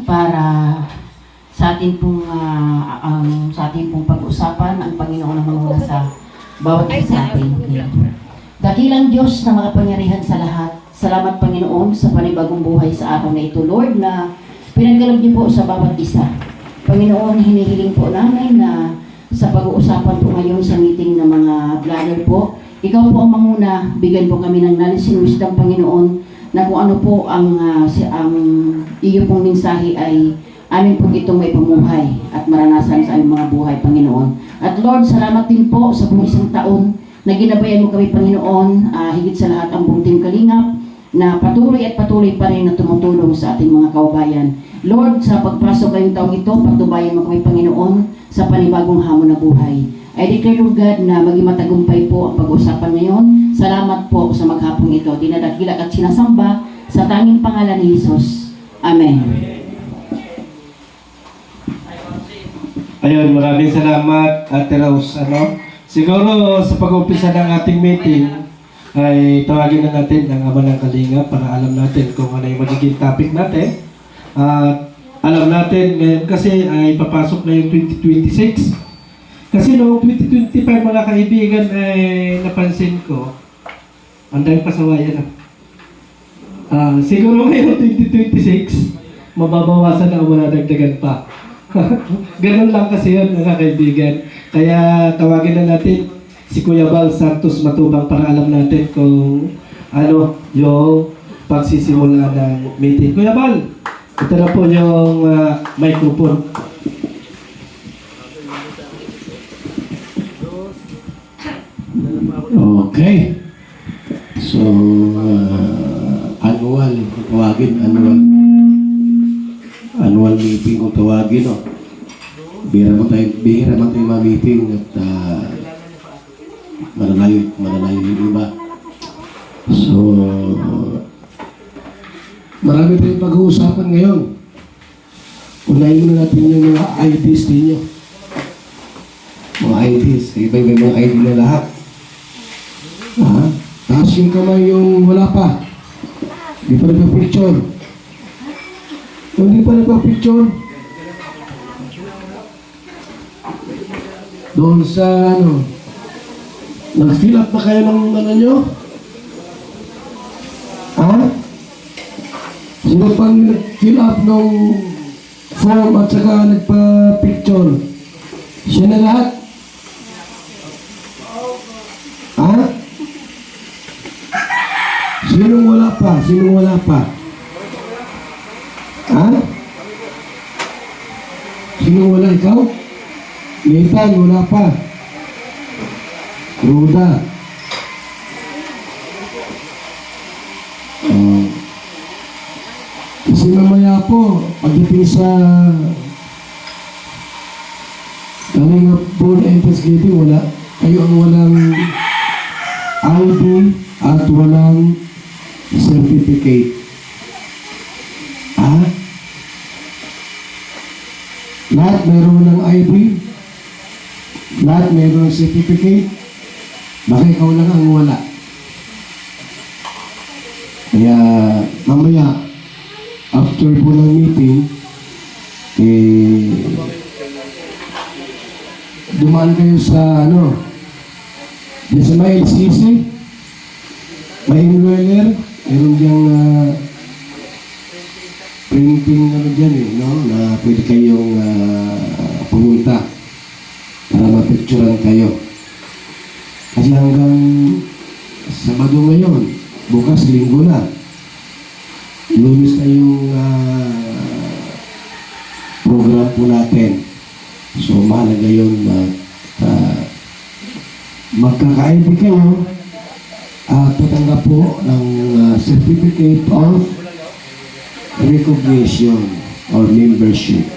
Para sa ating pong pag-usapan ang Panginoon na manguna sa bawat isa sa atin. Dakilang Diyos na makapangyarihan sa lahat, salamat Panginoon sa panibagong buhay sa araw na ito, Lord, na pinagkaloob niyo po sa bawat isa. Panginoon, hinihiling po namin na sa pag-uusapan po ngayon sa meeting ng mga vlogger po, ikaw po ang manguna, bigyan po kami ng knowledge and wisdom, Panginoon, na kung ano po ang iyo pong mensahe ay amin po itong may pamuhay at maranasan sa aming mga buhay, Panginoon. At Lord, salamat din po sa buong isang taon na ginabayan mo kami, Panginoon, higit sa lahat ang buong Team Kalingap na patuloy pa rin na tumutulong sa ating mga kaubayan. Lord, sa pagpasok ngayong taong ito, pagtubayan mo kami, Panginoon, sa panibagong hamon na buhay. I declare, Lord God, na maging matagumpay po ang pag-usapan ngayon. Salamat po sa maghapong ito. Dinadakila at sinasamba sa tanging pangalan ni Jesus. Amen. Ayun, maraming salamat, Ate Rose. Siguro sa pag-umpisa ng ating meeting, ay tawagin na natin ang Ama ng Kalinga para alam natin kung ano yung magiging topic natin. At alam natin ngayon kasi ay papasok na yung 2026. Kasi noong 2025 mga kaibigan ay napansin ko, ang daming pasawayan na. Siguro ngayon 2026, mababawasan na o dagdagan pa. Ganun lang kasi yun mga kaibigan. Kaya tawagin na natin si Kuya Val Santos Matubang para alam natin kung ano yung pagsisimula ng meeting. Kuya Val, ito na po yung microphone. Okay. So, annual meeting kung tawagin, no? Bihira man tayo ma-meeting at mananayo yung iba. So, marami tayong pag-uusapan ngayon. Unahin muna natin yung mga IDs ninyo. Mga IDs. Iba-iba yung mga ID na lahat. Taas yung kamay yung wala pa. Hindi pa nagpa-picture. Kung hindi pa nagpa-picture, doon sa nag-fill up na kayo ng nyo? Sino pang nag-fill up ng form at saka nagpa-picture? Siya na lahat? Sinong wala pa? Sinong wala pa? Sinong wala? Ikaw? Nathan, wala pa. Ruda. Kasi mamaya po, pagdating sa kaming full entrance gate, wala. Kayo ang walang ID at walang certificate. Lahat mayroon ng ID, lahat mayroon ng certificate, baka ikaw lang ang wala. Kaya mamaya, after po ng meeting, dumaan kayo sa diyan sa may LCC, may enroller, meron diyang printing dyan na pwede kayong pumunta para mapicturean kayo. Kasi hanggang Sabado ngayon, bukas Linggo na. Lunes na yung program po natin. So mahalaga yun magkaka-ID kayo at tatanggap po ng certificate of recognition or membership.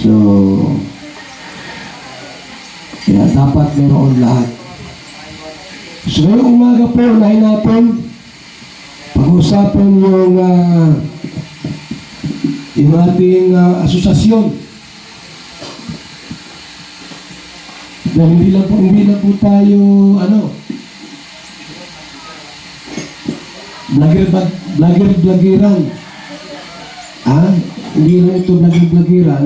So, kaya dapat meron lahat. So, ngayong umaga po, unahin natin pag-usapan yung ating asosasyon. Dahil hindi lang po tayo, vlogger-vloggeran. Hindi lang ito blagir-blagiran,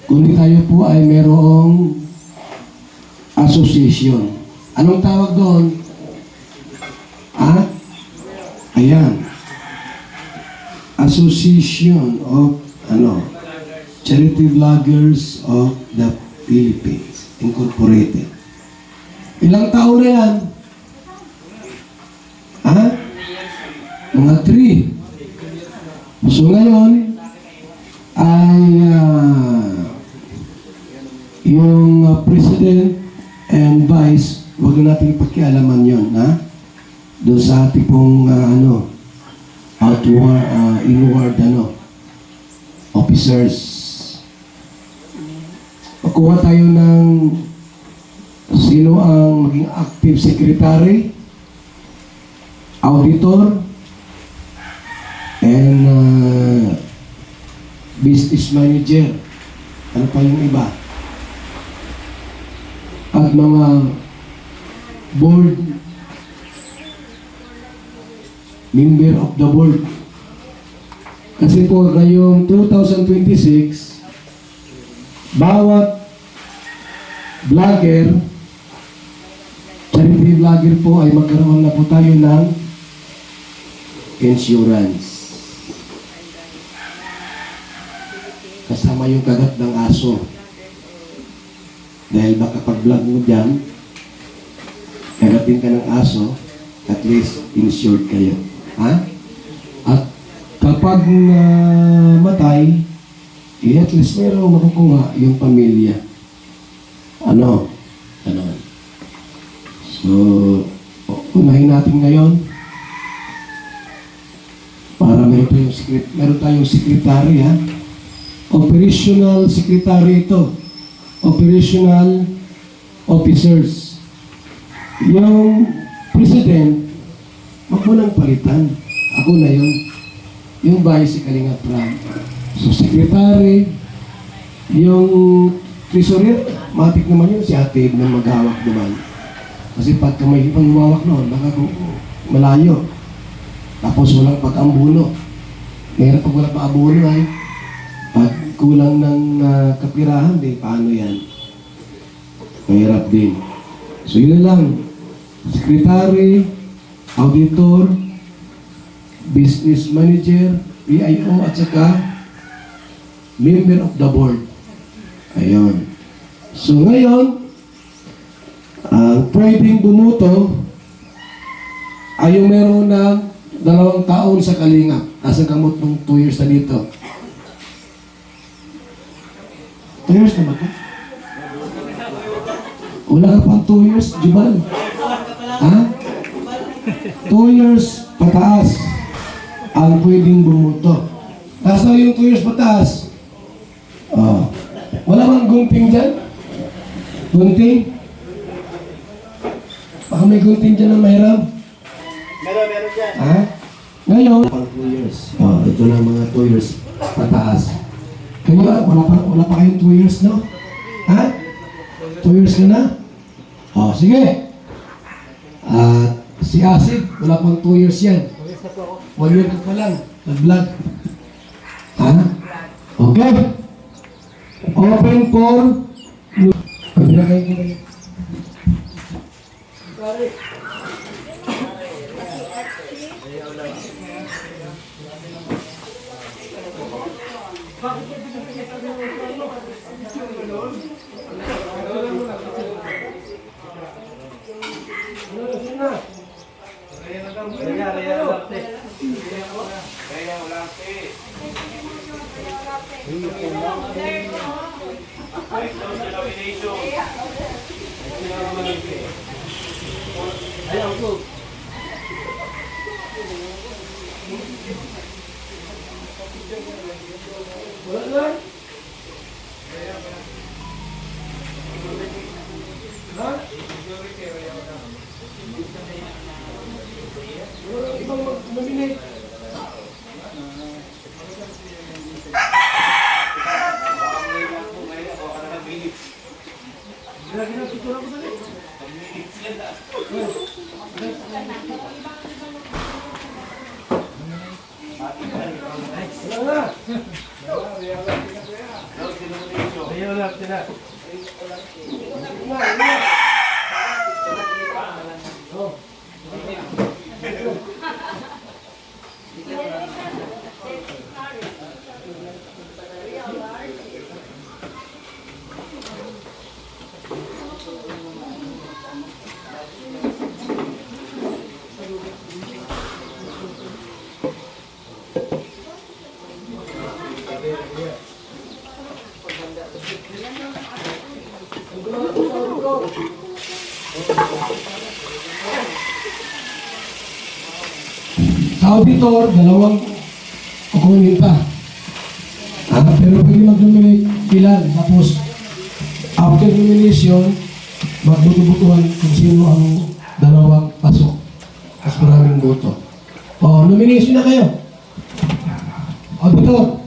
kundi tayo po ay merong association. Anong tawag doon? Ayan. Association of Charity Vloggers of the Philippines Incorporated. Ilang taon na yan? Mga 3. So ngayon ay yung president and vice, huwag na natin ipakialaman yun, doon sa ating pong outward, inward officers. Pagkuha tayo ng sino ang maging active secretary, auditor, and business manager. Ano pa yung iba? At mga board, member of the board. Kasi po ngayong 2026, bawat vlogger, charity vlogger po ay magkaroon na po tayo ng insurance. Kasama yung kagat ng aso. Dahil baka pag-vlog mo dyan, kagatin ka ng aso, at least insured kayo. At kapag matay, at least meron makukuha yung pamilya. Ano? So, unahin natin ngayon para meron tayong secretary, operational secretary ito. Operational officers. Yung president, wag mo nang palitan. Ako na yun. Yung vice si Kalinga Pram. So, secretary, yung treasurer, matik naman yun si Ate na maghawak naman. Kasi pag may ibang humawak noon, baka malayo. Tapos walang pag-ambuno. Meron pag wala pa-ambuno ay pag kulang ng kapirahan, paano yan? Mahirap din. So yun lang. Secretary, auditor, business manager, PIO, at saka member of the board. Ayun. So ngayon, ang pwedeng bumuto ay yung meron ng 2 taon sa Kalinga. Nasa gamot ng 2 years na dito. 2 years na ba ito? Wala ka pang 2 years, Jubal. 2 years pataas ang pwedeng bumuto. Nasa yung 2 years pataas. Wala bang gunting dyan? Gunting? Baka may gunting dyan ng mahirap. Meron dyan. Ngayon, pang 2 years. Ito na mga 2 years pataas. Kayo, wala pa kayong 2 years, no? 2 years ka na? Sige. Si Asik, wala pang 2 years yan. 1 year ka pa lang. Nag-vlog. Okay. Open for... Pagkira kayo kita. Ayaw lang, sila. Sa auditor, dalawang kukunin pa. Pero pwede mag-nominate ilan. Tapos, after nomination, magbuto-butuhan kung sino ang dalawang pasok. Mas maraming boto. O, nomination na kayo. Auditor.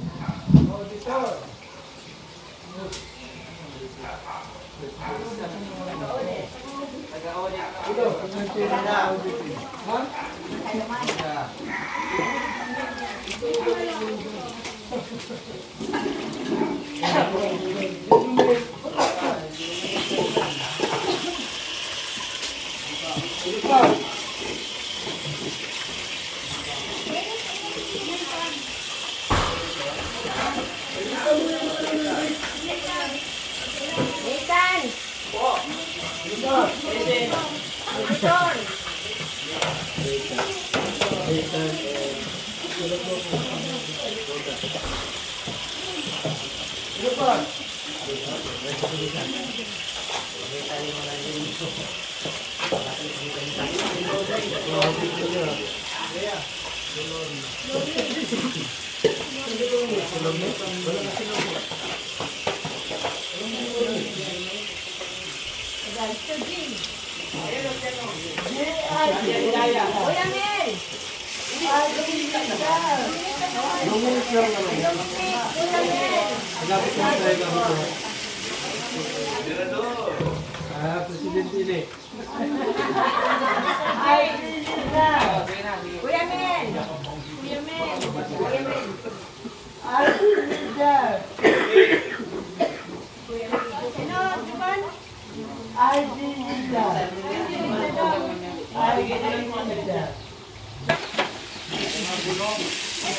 Presidente ini.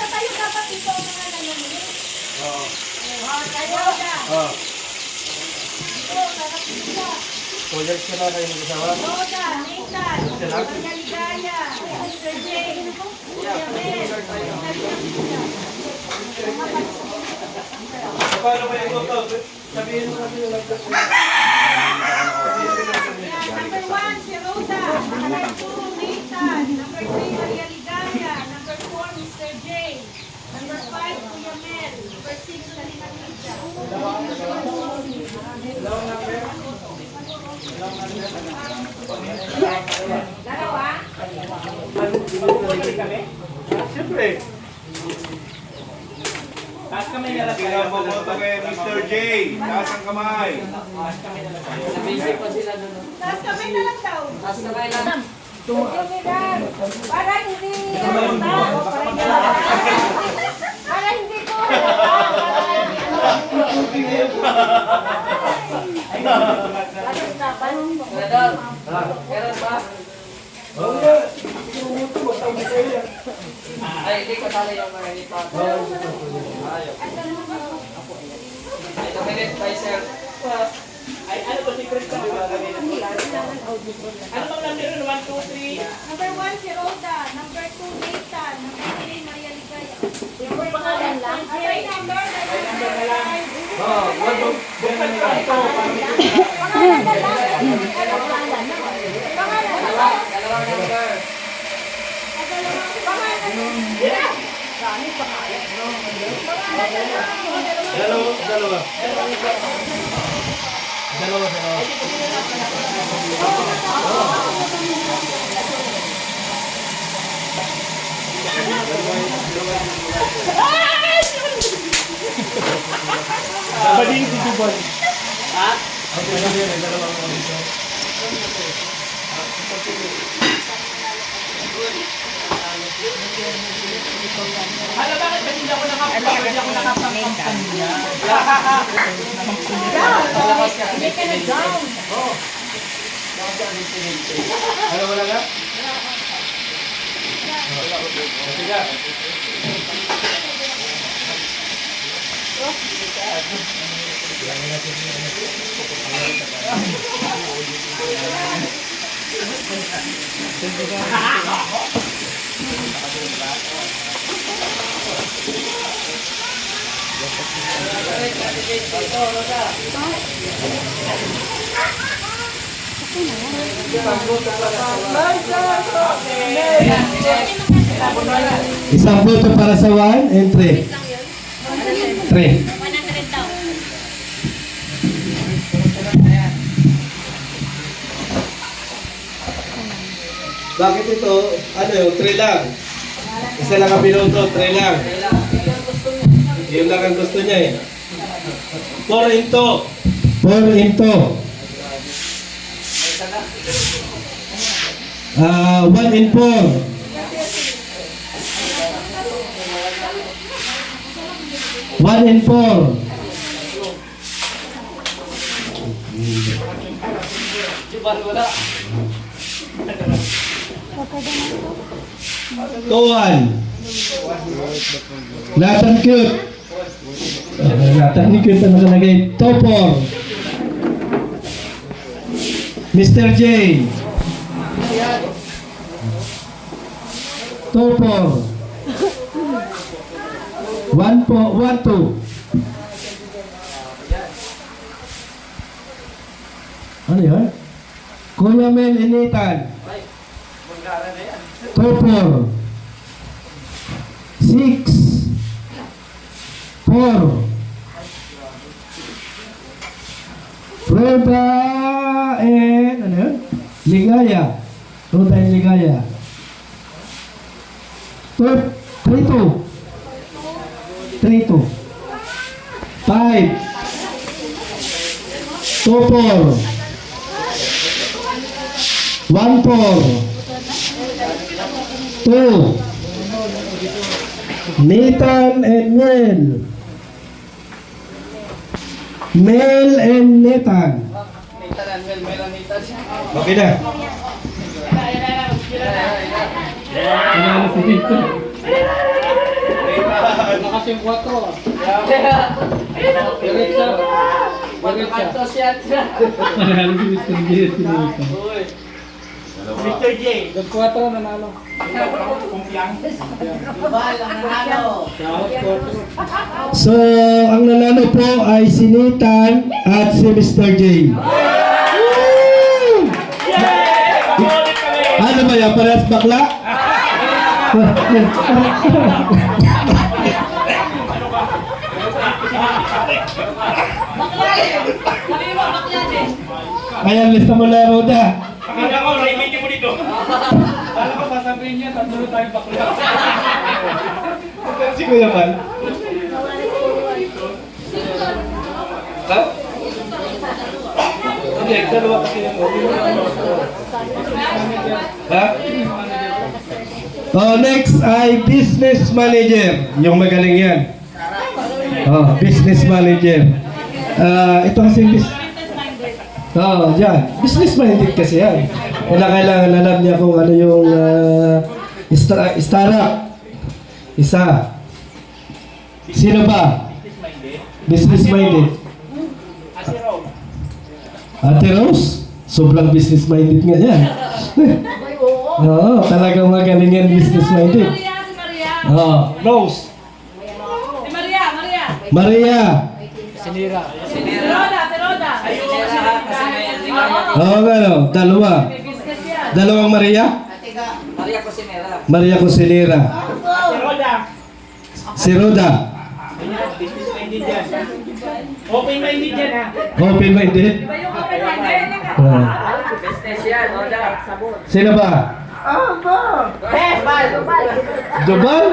Tayo dapat ito ang mga ganyan. Tayo na. Project ka na kayo mag-asawa? Roda, Nathan, Maria Ligaya, Mr. J, Kuya Mel. Paano ba yung ito? Sabihin mo kasi yung Number 1, si Roda. Number 2, Nathan. Number 3, Maria Ligaya. Number 4, Mr. J. Number 5, Kuya Mel. Number 6, Kalina Lisa. Dalawa? Siyempre. Taas kamay na lang. Tingnan mo po kay Mr. J. Taas ang kamay. Taas kamay na lang daw. Taas kamay lang. Para hindi para hindi ko Ay, hindi ko tala yung mga nito. Ay, nominate by sir. Ay, ano ba secret ka? Ano bang number 1, 2, 3? Number 1 si Roda, number 2 Nathan, number 3 Maria Ligaya. Yung pangalan lang? Ay, number na lang. Buksan ka ito. Pangalan na lang. Pangalan na. Pangalan na lang. Dalawang number. Dalawa. Bading si Juban. Ha? Hala, bakit ba hindi ako nakapagpapalala? Ano wala nga? Isang boto para sa 1 and 3. 3. Bakit ito? Ano yun? 3 lang. Isa lang ang binoto, 3 lang. Yun lang ang gusto niya eh. 4 into. 4 into 1 and 4. 1 and 4. Tuan. Nathan cute. Nathan cute ang nakalagay. Topor. Mr. J. Topor. 1 po, 1 2. Ano yun? Kuya Mel Initan. Topor. 6 4. Roda and ano yun? Ligaya. Roda and Ligaya. 3-2. 3-2. 5. Topor. 1-4. 2. Nathan and Mel. Mel and Nathan. Okay na. Makantos yan. Mr. J. So, ang nanalo po ay si Nathan at si Mr. J. Ano ba yan? Parehas bakla? Ayan, lista mo na, Roda. Akala ko, naimiti mo dito. Alam ko sasabihin niya, tatlo tayo bakla. Si Kuya Mal. Ha? Hindi, dalawa kasi yung ha? Oh, next ay business manager. Yung magaling yan. Oh, business manager. Ito kasi yan. Business minded kasi yan. Wala kailangan alam niya kung ano yung startup. Isa. Sino ba? Business minded. Ate Rose? Sobrang business minded nga yan. Oo, talagang magaling yan business minded. Maria, si Maria. Oh, Rose. Si Maria, Maria. Maria. Sinira. Si Roda, si Roda. Sinira kasi may Oo, ano, dalawa. May business yan. Dalawang Maria? Maria ko sinira. Maria Cosinera. Si Roda. Business minded yan. Open minded yan ha. Open minded. Iba yung open minded. Business yan, Oda. Sabon. Sino ba? Jobal?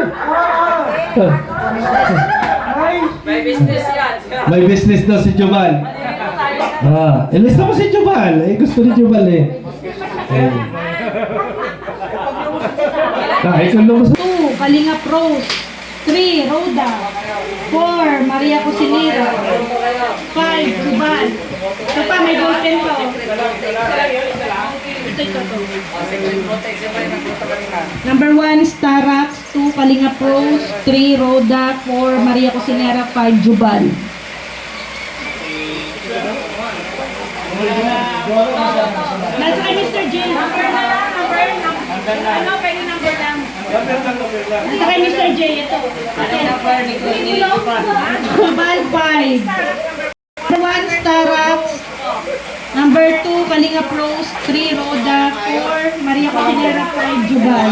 May business yan. May business daw si Jobal. Ilista mo si Jobal. Gusto ni Jobal eh. Kahit kung lumas. 2, Kalinga Pros. 3, Roda. 4, Maria. Maria Cusinera. 5, Juban. Ito pa, may ballpen pa. Ito. Number 1, Starax. 2, Kalinga Pros. 3, Roda. 4, Maria Cusinera. 5, Juban. Nasa kay Mr. J. Number na lang. Ano, pwede number lang. Nasa kay Mr. J. Ito. Juban 5. Number 1, Starax. Number 2, Kalinga Pros. 3, Roda. 4, Maria Cusinera. 5, Juban.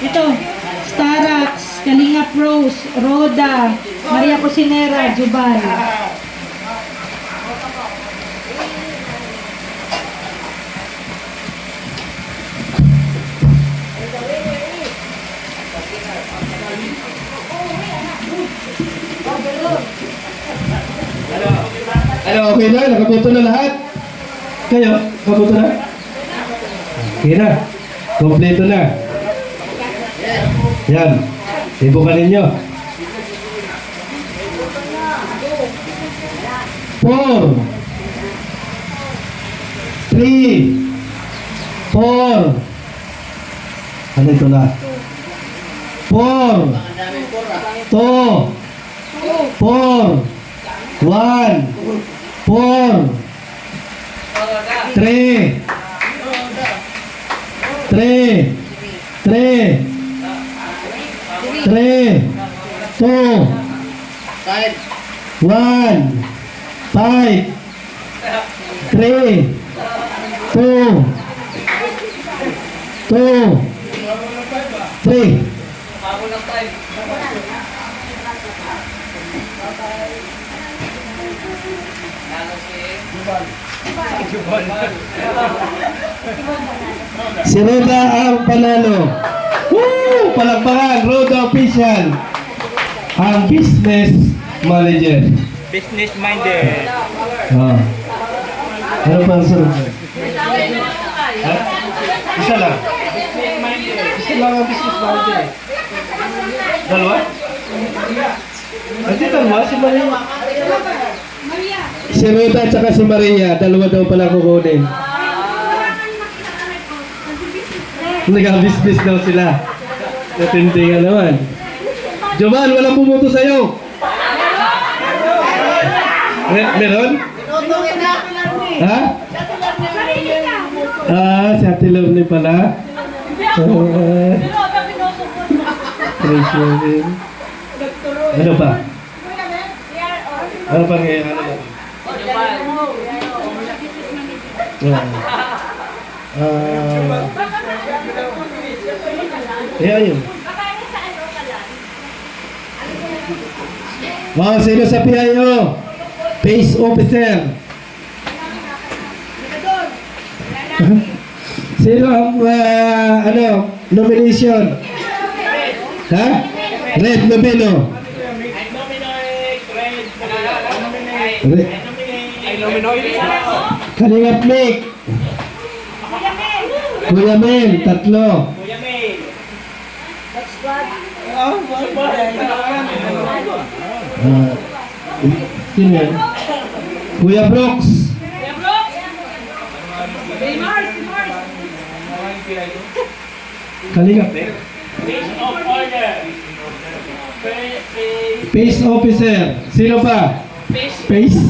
Ito, Starax, Kalinga Pros, Roda, Maria Cusinera, Juban. Ano, okay na? Nakaboto na lahat? Kayo, nakaboto na? Okay na. Kompleto na. Yan. Ibukan ninyo. 4 3 4 ano ito na? 4 2 4 1 4 3 3 3 3 2 1 5 3 2 2 3 Si Roda ang panalo. Woo! Palakpakan, Roda official. Ang business manager. Business-minded. Ah. Ano pa ang sunod? Ha? Isa lang. Isa lang ang business manager. Dalawa? Hindi dalawa, si Maria. Si Roda at saka si Maria, dalawa daw pala kukunin. Nag-business daw sila. Natintingan naman. Jovan, walang bumoto sa'yo. Meron? Ha? Si Ate Lovely pala. Ano pa? Ano pa ngayon? Ayun. Sino sa PIO? Base officer. Sino ang nomination? Ha? Red Nobelo. Kalingap Nick. Kuya Mel, tatlo. Sino yan? Kuya Brooks. Kalingap eh. Pace officer. Sino pa? Pace? Pace?